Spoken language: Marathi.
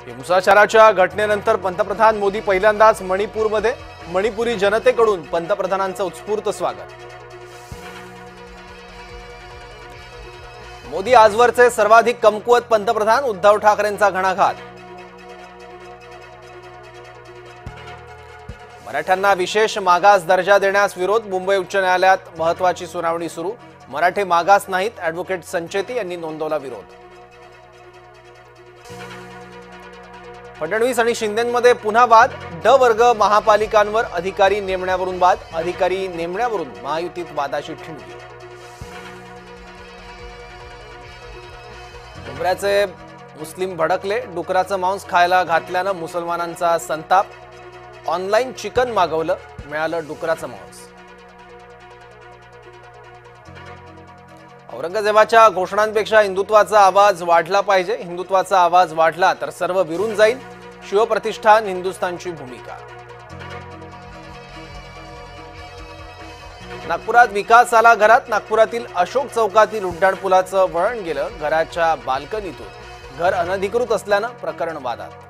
हिंसाचाराच्या घटनेनंतर पंतप्रधान मोदी पहिल्यांदाच मणिपूरमध्ये मणिपुरी जनतेकडून पंतप्रधानांचं उत्स्फूर्त स्वागत। मोदी आजवरचे सर्वाधिक कमकुवत पंतप्रधान, उद्धव ठाकरेंचा घणाघात। मराठ्यांना विशेष मागास दर्जा देण्यास विरोध, मुंबई उच्च न्यायालयात महत्त्वाची सुनावणी सुरू। मराठे मागास नाहीत, ॲडव्होकेट संचेती यांनी नोंदवला विरोध। फडणवीस आणि शिंदेंमध्ये पुन्हा वाद, ड वर्ग महापालिकांवर अधिकारी नेमण्यावरून वाद, अधिकारी नेमण्यावरून महायुतीत वादाची ठिणगी। डुबऱ्याचे मुस्लिम भडकले, डुकराचं मांस खायला घातल्यानं मुसलमानांचा संताप। ऑनलाईन चिकन मागवलं, मिळालं डुकराचं मांस। औरंगजेबाच्या घोषणांपेक्षा हिंदुत्वाचा आवाज वाढला पाहिजे, हिंदुत्वाचा आवाज वाढला तर सर्व विरून जाईल, शिवप्रतिष्ठान हिंदुस्थानची भूमिका। नागपुरात विकास आला घरात, नागपुरातील अशोक चौकातील उड्डाणपुलाचं वळण गेलं, घराच्या बाल्कनीतून। घर अनधिकृत असल्यानं प्रकरण वादात।